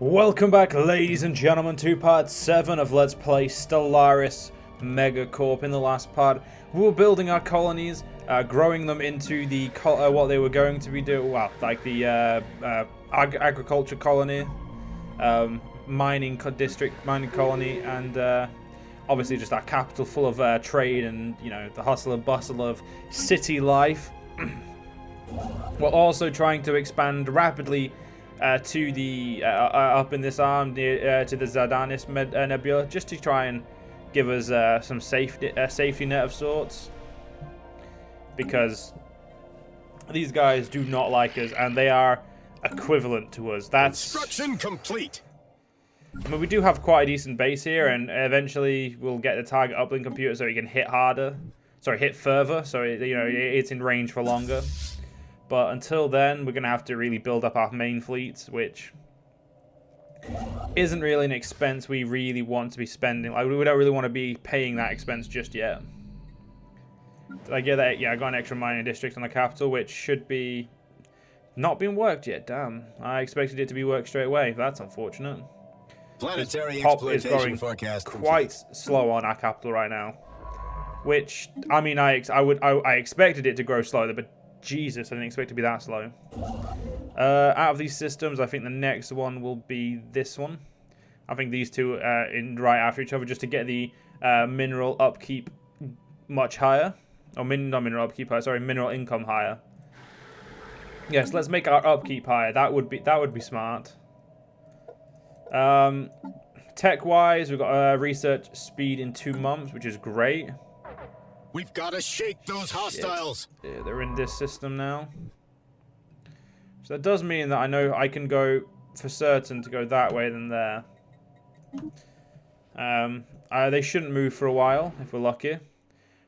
Welcome back, ladies and gentlemen, to part 7 of Let's Play Stellaris MegaCorp. In the last part, we were building our colonies, growing them into the what they were going to be doing, well, like the agriculture colony, mining colony, and obviously just our capital full of trade and, you know, the hustle and bustle of city life. We're also trying to expand rapidly to the up in this arm near to the Zardanis Nebula, just to try and give us some safety net of sorts, because these guys do not like us and they are equivalent to us. That's construction complete. I mean, we do have quite a decent base here, and eventually we'll get the target uplink computer so it can hit further, so it's in range for longer. But until then, we're going to have to really build up our main fleets, which isn't really an expense we really want to be spending. Like, we don't really want to be paying that expense just yet. Did I get that? Yeah, I got an extra mining district on the capital, which should be not being worked yet. Damn. I expected it to be worked straight away. That's unfortunate. Planetary Pop is exploitation going forecast quite slow on our capital right now. Which, I mean, I expected it to grow slowly, but Jesus, I didn't expect it to be that slow. Out of these systems, I think the next one will be this one. I think these two in right after each other, just to get the mineral upkeep much higher. Or not mineral upkeep higher, sorry, mineral income higher. Yes, let's make our upkeep higher. That would be smart. Tech-wise, we've got research speed in 2 months, which is great. We've got to shake those hostiles. Yeah, they're in this system now. So that does mean that I know I can go for certain to go that way than there. They shouldn't move for a while, if we're lucky.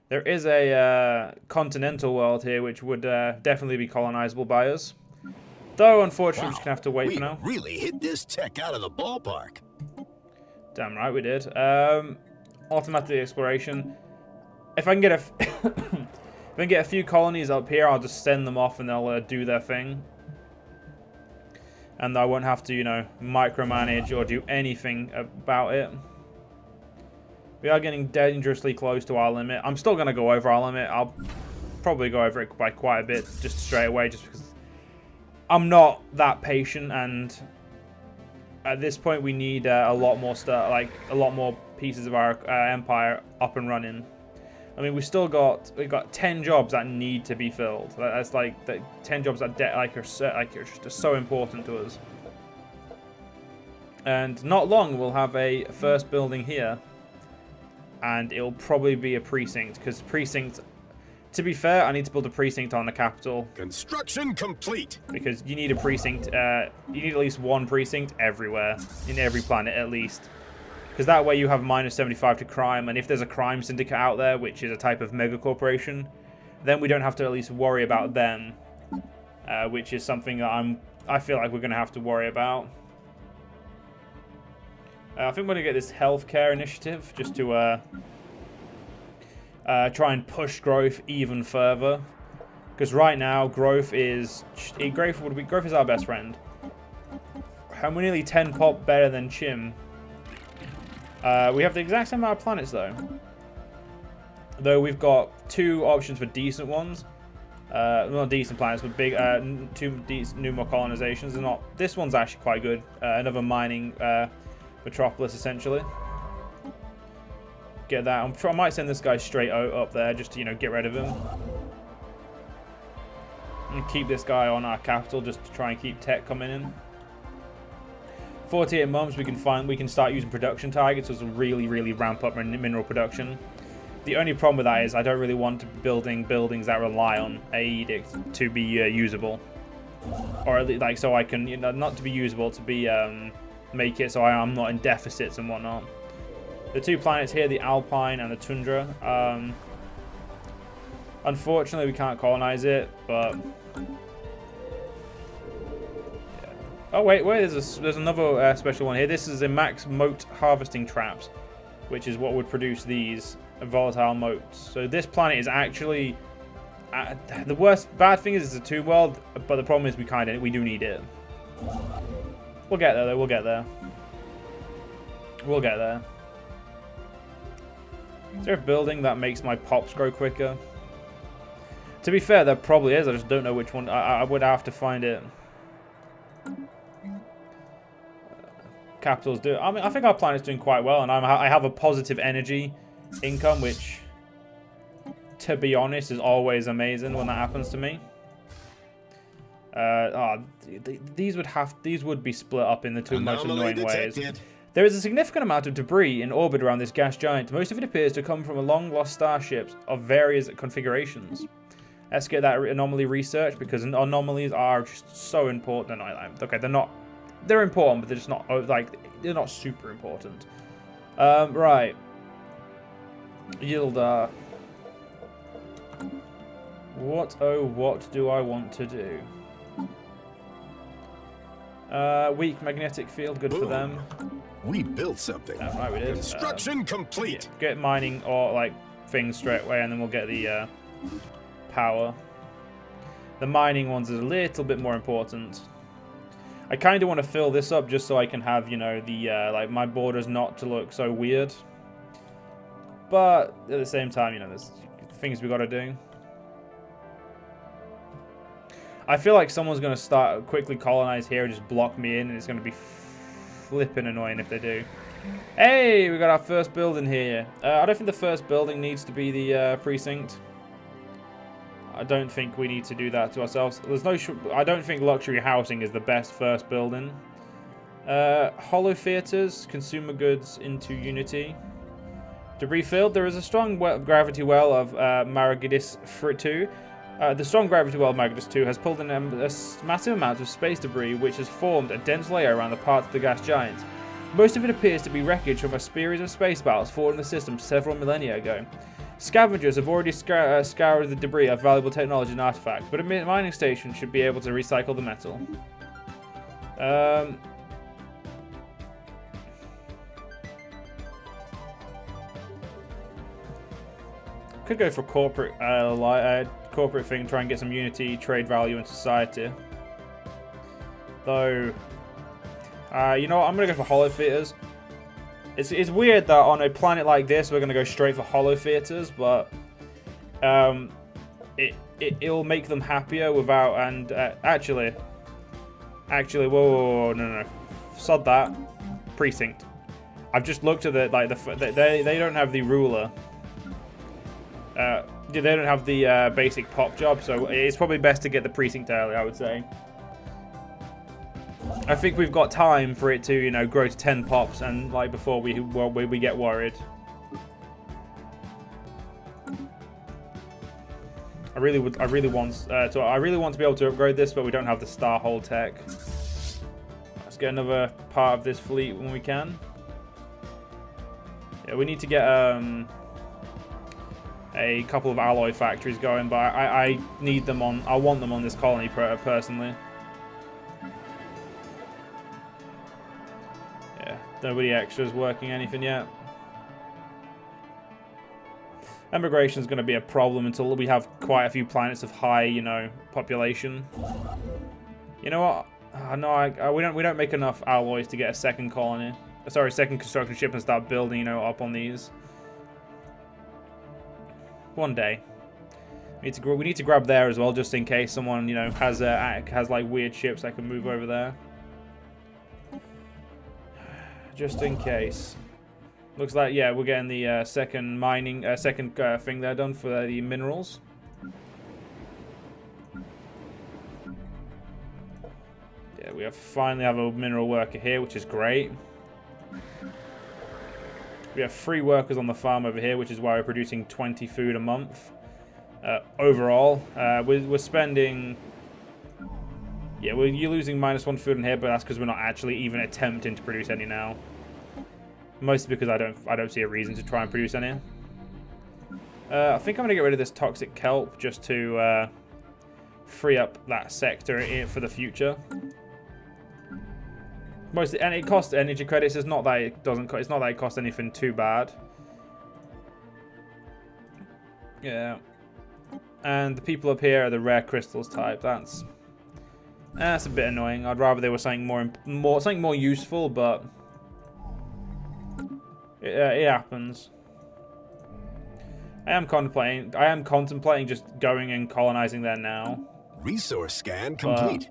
There is a continental world here, which would definitely be colonizable by us. Though, unfortunately, we're just going to have to wait for now. We really hit this tech out of the ballpark. Damn right we did. Automatic exploration. If I can get a few colonies up here, I'll just send them off and they'll do their thing. And I won't have to, you know, micromanage or do anything about it. We are getting dangerously close to our limit. I'm still going to go over our limit. I'll probably go over it by quite a bit just straight away, just because I'm not that patient, and at this point we need a lot more stuff, like a lot more pieces of our empire up and running. I mean, we've got 10 jobs that need to be filled. That's like the 10 jobs that are just so important to us. And not long we'll have a first building here, and it'll probably be a precinct, because precinct. To be fair, I need to build a precinct on the capital. Construction complete. Because you need a precinct. You need at least one precinct everywhere, in every planet at least. Because that way you have -75 to crime, and if there's a crime syndicate out there, which is a type of mega corporation, then we don't have to at least worry about them, which is something that I feel like we're going to have to worry about. I think we're going to get this healthcare initiative just to try and push growth even further. Because right now growth is our best friend. We're nearly 10 pop better than Chim. We have the exact same amount of planets, though we've got 2 options for decent ones. Not decent planets, but big, 2 new more colonizations. This one's actually quite good. Another mining metropolis, essentially. Get that. I might send this guy straight up there, just to, you know, get rid of him. And keep this guy on our capital, just to try and keep tech coming in. 48 months, we can start using production targets, so it'll really ramp up mineral production. The only problem with that is I don't really want to be building buildings that rely on a edict to be usable, or at least, like, so I can, you know, not to be usable, to be make it so I'm not in deficits and whatnot. The 2 planets here, the Alpine and the Tundra. Unfortunately, we can't colonize it, but. Oh wait, there's another special one here. This is a max moat harvesting traps, which is what would produce these volatile moats. So this planet is actually bad thing is it's a 2 world, but the problem is we do need it. We'll get there, though. We'll get there. We'll get there. Is there a building that makes my pops grow quicker? To be fair, there probably is. I just don't know which one. I would have to find it. Capitals do. I mean, I think our planet's doing quite well, and I have a positive energy income, which, to be honest, is always amazing when that happens to me. These would be split up in the two most annoying ways. There is a significant amount of debris in orbit around this gas giant. Most of it appears to come from a long-lost starships of various configurations. Let's get that anomaly researched, because anomalies are just so important. Okay, they're not. They're important, but they're just not they're not super important. Right. Yildar. What do I want to do? Weak magnetic field, good for them. We built something. That's right, we did. Construction complete. Yeah, get mining or things straight away, and then we'll get the power. The mining ones is a little bit more important. I kind of want to fill this up just so I can have, you know, the my borders not to look so weird. But at the same time, you know, there's things we got to do. I feel like someone's going to start quickly colonize here and just block me in, and it's going to be flipping annoying if they do. Hey, we got our first building here. I don't think the first building needs to be the precinct. I don't think we need to do that to ourselves. There's no. I don't think luxury housing is the best first building. Hollow theaters, consumer goods into Unity. Debris field. There is a strong gravity well of Maragidis 2. The strong gravity well of Maragidis 2 has pulled in a massive amount of space debris, which has formed a dense layer around the parts of the gas giant. Most of it appears to be wreckage from a series of space battles fought in the system several millennia ago. Scavengers have already scoured the debris of valuable technology and artifacts, but a mining station should be able to recycle the metal. Could go for corporate corporate thing, try and get some unity, trade value in society. Though, you know what, I'm going to go for hollow theaters. It's weird that on a planet like this we're going to go straight for hollow theaters, but it'll make them happier without, and actually, whoa, no, sod that. Precinct. I've just looked at they don't have the ruler. They don't have the basic pop job, so it's probably best to get the precinct early, I would say. I think we've got time for it to, you know, grow to 10 pops, and before we get worried. I really want to be able to upgrade this, but we don't have the star hole tech. Let's get another part of this fleet when we can. Yeah, we need to get a couple of alloy factories going, but I need them on. I want them on this colony personally. Yeah, nobody extra is working anything yet. Immigration is going to be a problem until we have quite a few planets of high, you know, population. You know what? No, we don't make enough alloys to get a second colony. Sorry, second construction ship and start building, you know, up on these. One day, we need to grab there as well, just in case someone, you know, has like weird ships that can move over there. Just in case. Looks like, yeah, we're getting the second mining, thing there done for the minerals. Yeah, we finally have a mineral worker here, which is great. We have 3 workers on the farm over here, which is why we're producing 20 food a month. Overall, we're spending... Yeah, you're losing -1 food in here, but that's because we're not actually even attempting to produce any now. Mostly because I don't see a reason to try and produce any. I think I'm going to get rid of this toxic kelp just to free up that sector for the future. Mostly, and it costs energy credits. It's not that it doesn't. It's not that it costs anything too bad. Yeah, and the people up here are the rare crystals type. That's a bit annoying. I'd rather they were something something more useful, but it happens. I am contemplating just going and colonizing there now. Resource scan complete.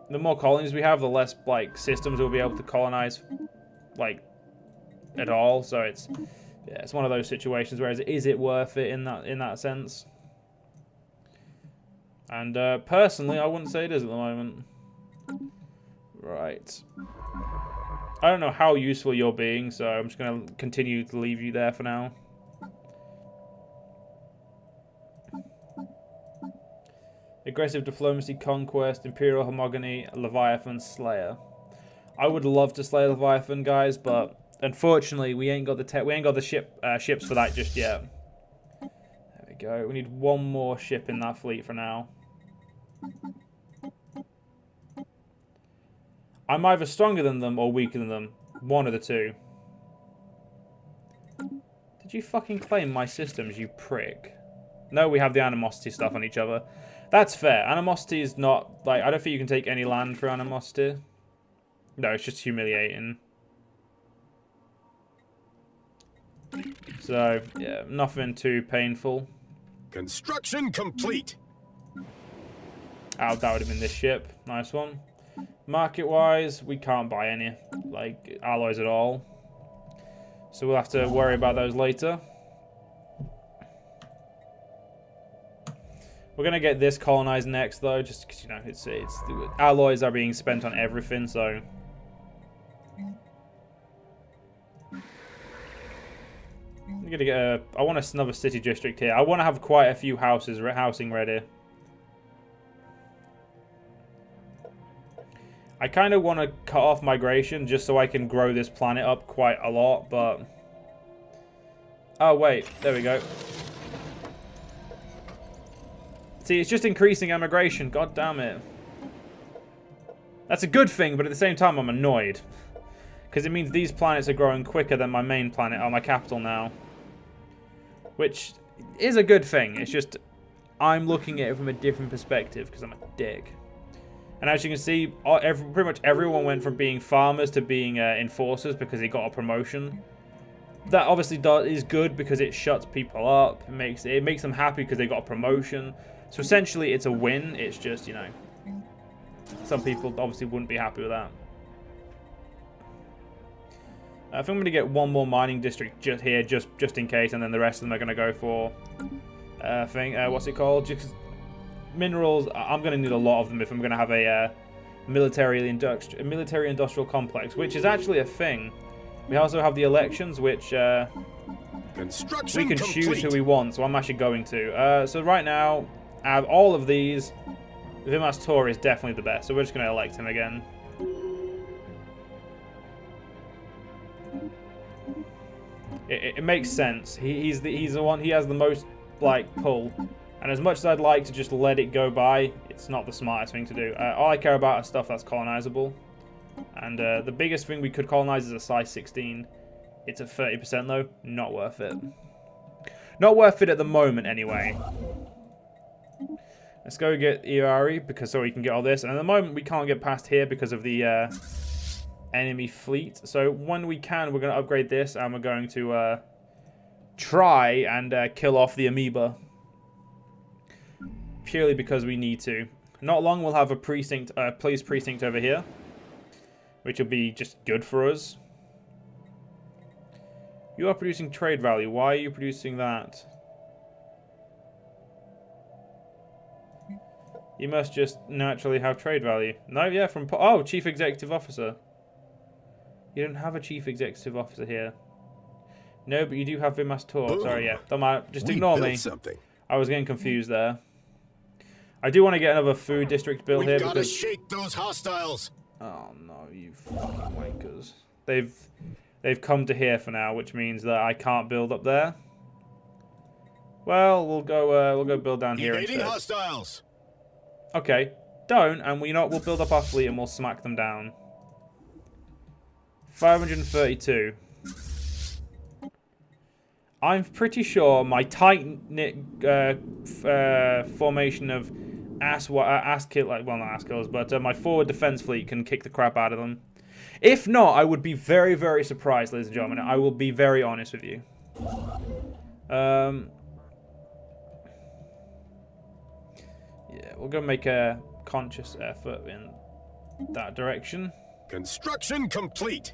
The more colonies we have, the less like systems we'll be able to colonize, like at all. So it's one of those situations. Whereas, is it worth it in that sense? And personally, I wouldn't say it is at the moment. Right. I don't know how useful you're being, so I'm just going to continue to leave you there for now. Aggressive diplomacy, conquest, imperial homogeny, Leviathan, Slayer. I would love to slay Leviathan, guys, but unfortunately, we ain't got the ships for that just yet. There we go. We need one more ship in that fleet for now. I'm either stronger than them or weaker than them. One of the two. Did you fucking claim my systems, you prick? No, we have the animosity stuff on each other. That's fair. Animosity is not, like, I don't think you can take any land for animosity. No, it's just humiliating. So, yeah, nothing too painful. Construction complete. Oh, that would have been this ship. Nice one. Market-wise, we can't buy any, like, alloys at all. So we'll have to worry about those later. We're going to get this colonized next, though, just because, you know, it's alloys are being spent on everything, so... I'm going to get I want another city district here. I want to have quite a few housing ready. I kind of want to cut off migration just so I can grow this planet up quite a lot, but... Oh, wait. There we go. See, it's just increasing immigration. God damn it. That's a good thing, but at the same time, I'm annoyed. Because it means these planets are growing quicker than my main planet, or my capital now. Which is a good thing. It's just, I'm looking at it from a different perspective, because I'm a dick. And as you can see, pretty much everyone went from being farmers to being enforcers because they got a promotion. That obviously is good because it shuts people up. It makes them happy because they got a promotion. So essentially, it's a win. It's just, you know, some people obviously wouldn't be happy with that. I think I'm going to get one more mining district just here, just in case, and then the rest of them are going to go for what's it called? Just minerals. I'm going to need a lot of them if I'm going to have a military industrial complex, which is actually a thing. We also have the elections, which we can choose who we want. So I'm actually going to. So right now, out of all of these, Vimas Tor is definitely the best. So we're just going to elect him again. It makes sense. He's the one. He has the most like pull. And as much as I'd like to just let it go by, it's not the smartest thing to do. All I care about is stuff that's colonizable. And the biggest thing we could colonize is a size 16. It's at 30% though. Not worth it. Not worth it at the moment anyway. Let's go get Iari so we can get all this. And at the moment we can't get past here because of the enemy fleet. So when we can, we're going to upgrade this. And we're going to try and kill off the amoeba. Purely because we need to. Not long we'll have a police precinct over here, which will be just good for us. You are producing trade value. Why are you producing that? You must just naturally have trade value. No, yeah, oh, Chief Executive Officer. You don't have a Chief Executive Officer here. No, but you do have Vimas Tor. Sorry, yeah. Don't matter. Just ignore me. I was getting confused there. I do want to get another food district built here. We've got to shake those hostiles. Oh no, you fucking wankers! They've come to here for now, which means that I can't build up there. Well, we'll go build down here instead. Hostiles. Okay, don't, and we'll build up our fleet and we'll smack them down. 532. I'm pretty sure my tight-knit formation of ass kill, like, well, not ass killers, but my forward defense fleet can kick the crap out of them. If not, I would be very, very surprised, ladies and gentlemen. I will be very honest with you. Yeah, we're gonna make a conscious effort in that direction. Construction complete.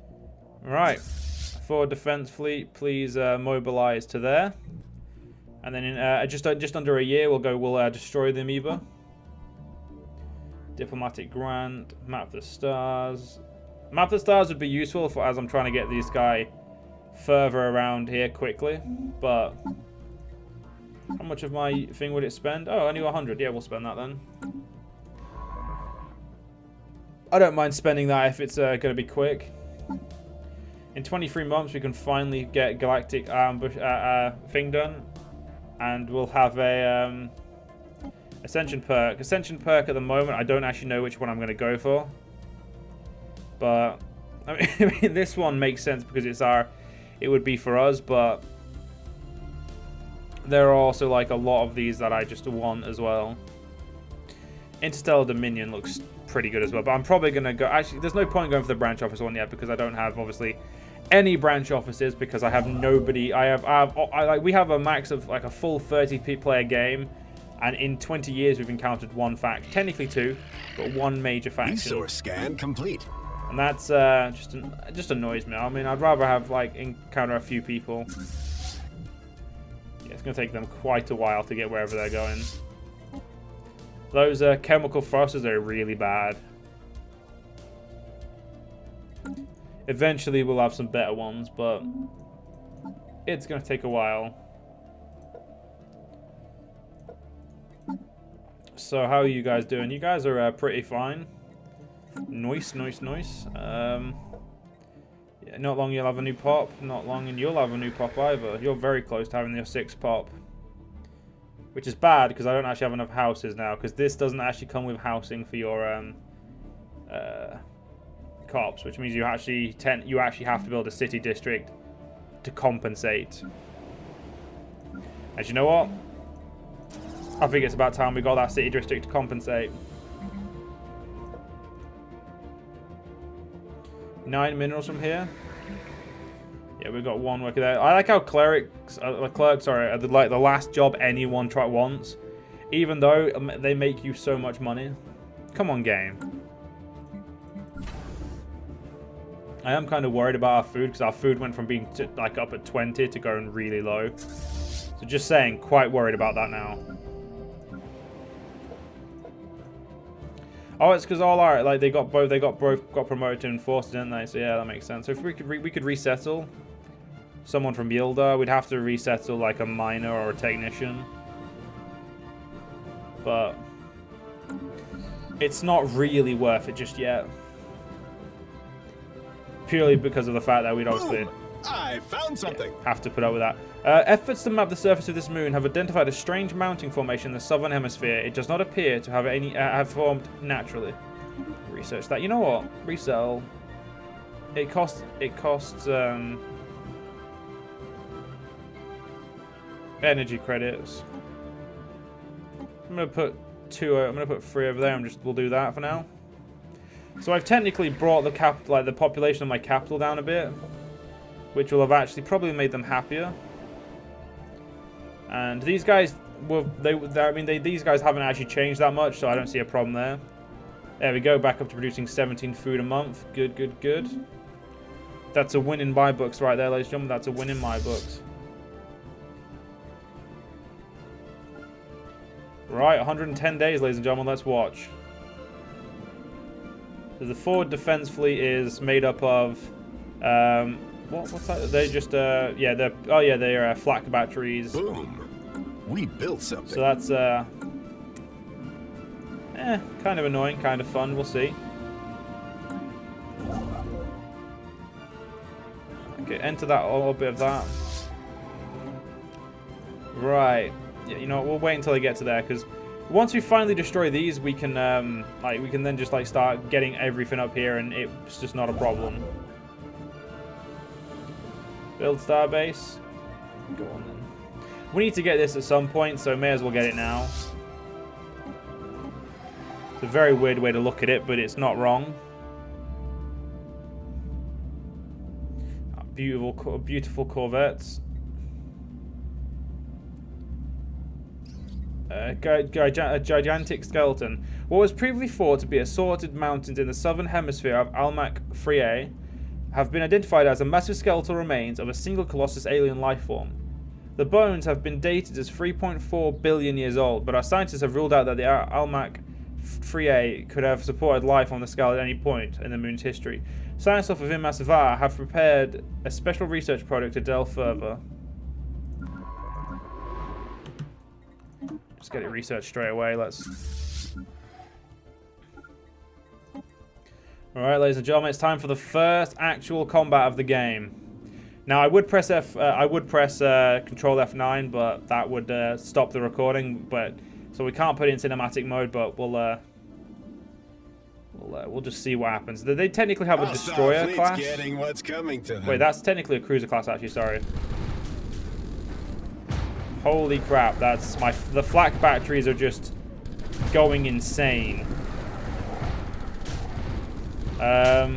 Right, forward defense fleet, please mobilize to there, and then in just under a year we'll destroy the amoeba. Diplomatic grant, map the stars. Map the stars would be useful for as I'm trying to get this guy further around here quickly, but how much of my thing would it spend? Oh, only 100. Yeah, we'll spend that then. I don't mind spending that if it's going to be quick. In 23 months, we can finally get galactic ambush thing done, and we'll have a ascension perk. Ascension perk at the moment, I don't actually know which one I'm going to go for, but I mean this one makes sense because it would be for us, but there are also like a lot of these that I just want as well. Interstellar Dominion looks pretty good as well, but I'm probably going to go... Actually, there's no point going for the branch office one yet because I don't have, obviously, any branch offices because I have nobody... we have a max of like a full 30-player game, and in 20 years we've encountered one faction. Technically two, but one major faction. Resource scan complete. And that's just annoys me. I mean, I'd rather have like encounter a few people. Yeah, it's going to take them quite a while to get wherever they're going. Those chemical thrusters are really bad. Eventually we'll have some better ones, but it's going to take a while. So how are you guys doing? You guys are pretty fine. Nice, nice, nice. Yeah, not long you'll have a new pop. Not long and you'll have a new pop either. You're very close to having your 6th pop. Which is bad because I don't actually have enough houses now, because this doesn't actually come with housing for your cops, which means you actually have to build a city district to compensate. As you know what? I think it's about time we got that city district to compensate. 9 minerals from here. Yeah, we've got one worker there. I like how clerics are like the last job anyone wants, even though they make you so much money. Come on, game. I am kind of worried about our food because our food went from being like up at 20 to going really low. So just saying, quite worried about that now. Oh, it's because all our like they got promoted to enforcer, didn't they? So yeah, that makes sense. So if we could resettle someone from Yilda, we'd have to resettle like a miner or a technician. But it's not really worth it just yet. Purely because of the fact that we'd obviously I found something. Have to put up with that. Efforts to map the surface of this moon have identified a strange mounting formation in the southern hemisphere. It does not appear to have have formed naturally. Research that. You know what? Resell. It costs energy credits. I'm gonna put 2. I'm gonna put 3 over there. We'll do that for now. So I've technically brought the the population of my capital down a bit, which will have actually probably made them happier. And these guys these guys haven't actually changed that much, so I don't see a problem there. There we go, back up to producing 17 food a month. Good, good, good. That's a win in my books right there, ladies and gentlemen. That's a win in my books. Right, 110 days, ladies and gentlemen. Let's watch. So the forward defense fleet is made up of what's that? They just they're flak batteries. Boom. We built something. So that's kind of annoying, kind of fun. We'll see. Okay, enter that a little bit of that. Right. Yeah, you know what, we'll wait until they get to there, because once we finally destroy these, we can then just like start getting everything up here, and it's just not a problem. Build starbase. Go on then. We need to get this at some point, so may as well get it now. It's a very weird way to look at it, but it's not wrong. Beautiful corvettes. A gigantic skeleton. What was previously thought to be assorted mountains in the southern hemisphere of Almach Friae have been identified as a massive skeletal remains of a single colossus alien life form. The bones have been dated as 3.4 billion years old, but our scientists have ruled out that the Almach Friae could have supported life on the scale at any point in the moon's history. Scientists of Vimas Va have prepared a special research project to delve further. Just get it researched straight away. Let's. Alright, ladies and gentlemen, it's time for the first actual combat of the game. Now, I would press Control F9, but that would stop the recording. So we can't put it in cinematic mode, but we'll just see what happens. They technically have a destroyer class. Getting what's coming to them. Wait, that's technically a cruiser class, actually. Sorry. Holy crap! The flak batteries are just going insane. How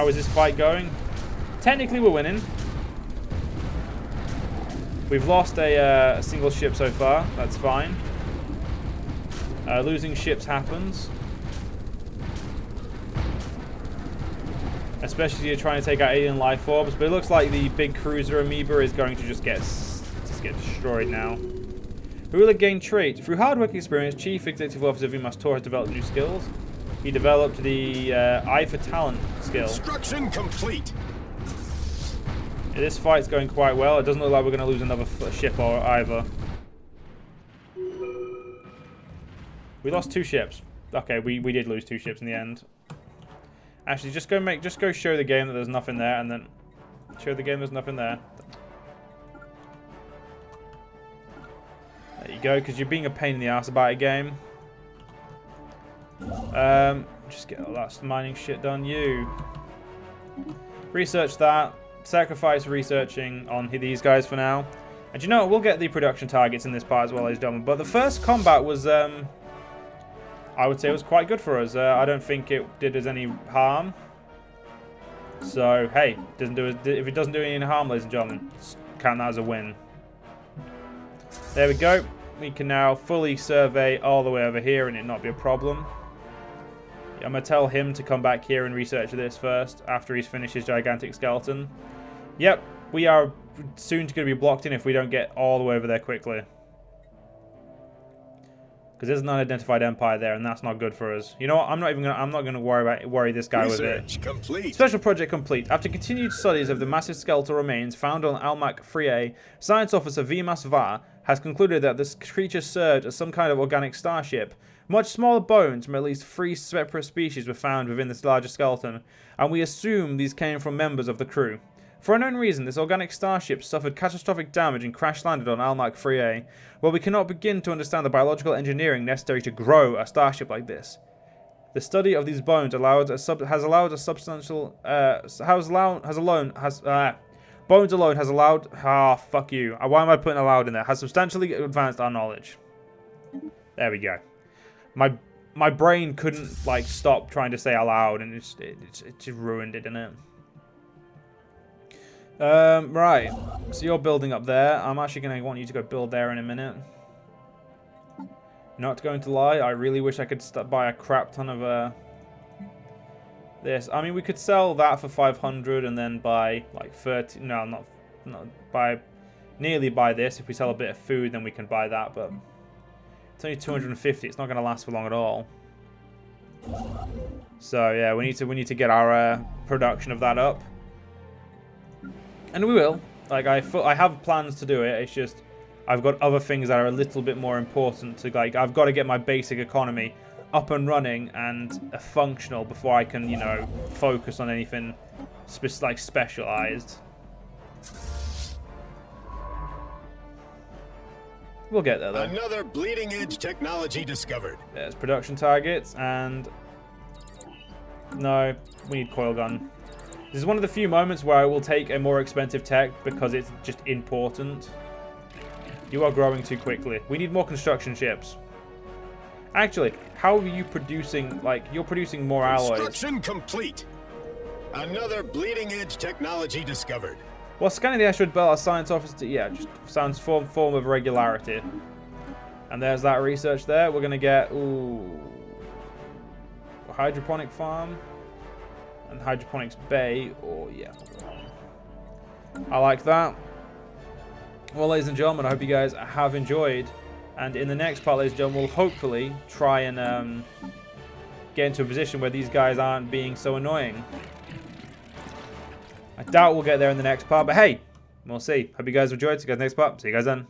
is this fight going? Technically, we're winning. We've lost a single ship so far. That's fine. Losing ships happens. Especially if you're trying to take out alien life forms. But it looks like the big cruiser amoeba is going to just get destroyed now. Who will gain trait? Through hard work experience, Chief Executive Officer Vimas Tor has developed new skills. He developed the Eye for Talent skill. Construction complete. This fight's going quite well. It doesn't look like we're going to lose another ship or either. We lost 2 ships. Okay, we did lose 2 ships in the end. Actually, just go show the game that there's nothing there, and then show the game there's nothing there. There you go, because you're being a pain in the ass about a game. Just get all that mining shit done. You research that. Sacrifice researching on these guys for now. And you know what? We'll get the production targets in this part as well, ladies and gentlemen. But the first combat was, I would say, it was quite good for us. I don't think it did us any harm. So hey, if it doesn't do any harm, ladies and gentlemen, count that as a win. There we go. We can now fully survey all the way over here and it not be a problem. I'm going to tell him to come back here and research this first after he's finished his gigantic skeleton. Yep, we are soon going to be blocked in if we don't get all the way over there quickly. Because there's an unidentified empire there, and that's not good for us. You know what? I'm not going to worry this guy with it. Complete. Special project complete. After continued studies of the massive skeletal remains found on Almach Friae, Science Officer Vimas Va has concluded that this creature served as some kind of organic starship. Much smaller bones from at least 3 separate species were found within this larger skeleton, and we assume these came from members of the crew. For unknown reason, this organic starship suffered catastrophic damage and crash-landed on Almach Friae, where we cannot begin to understand the biological engineering necessary to grow a starship like this. The study of these bones bones alone has substantially advanced our knowledge. There we go. My brain couldn't stop trying to say aloud, and it just ruined it, didn't it? Right. So you're building up there. I'm actually going to want you to go build there in a minute. Not going to lie, I really wish I could buy a crap ton of this. I mean, we could sell that for 500 and then buy like 30. No, not buy. Nearly buy this. If we sell a bit of food, then we can buy that. But it's only 250. It's not going to last for long at all. So yeah, we need to get our production of that up. And we will. Like I have plans to do it. It's just I've got other things that are a little bit more important to I've got to get my basic economy up and running and functional before I can, focus on anything specialized. We'll get there though. Another bleeding edge technology discovered. There's production targets and no, we need coil gun. This is one of the few moments where I will take a more expensive tech because it's just important. You are growing too quickly. We need more construction ships. Actually, how are you producing, like, you're producing more alloys. Construction complete. Another bleeding edge technology discovered. Well, scanning the asteroid belt, our science officer, yeah, just sounds form of regularity. And there's that research there. We're going to get, ooh, a hydroponic farm and hydroponics bay, or yeah. I like that. Well, ladies and gentlemen, I hope you guys have enjoyed. And in the next part, ladies and gentlemen, we'll hopefully try and get into a position where these guys aren't being so annoying. I doubt we'll get there in the next part, but hey, we'll see. Hope you guys enjoyed. See you guys next part. See you guys then.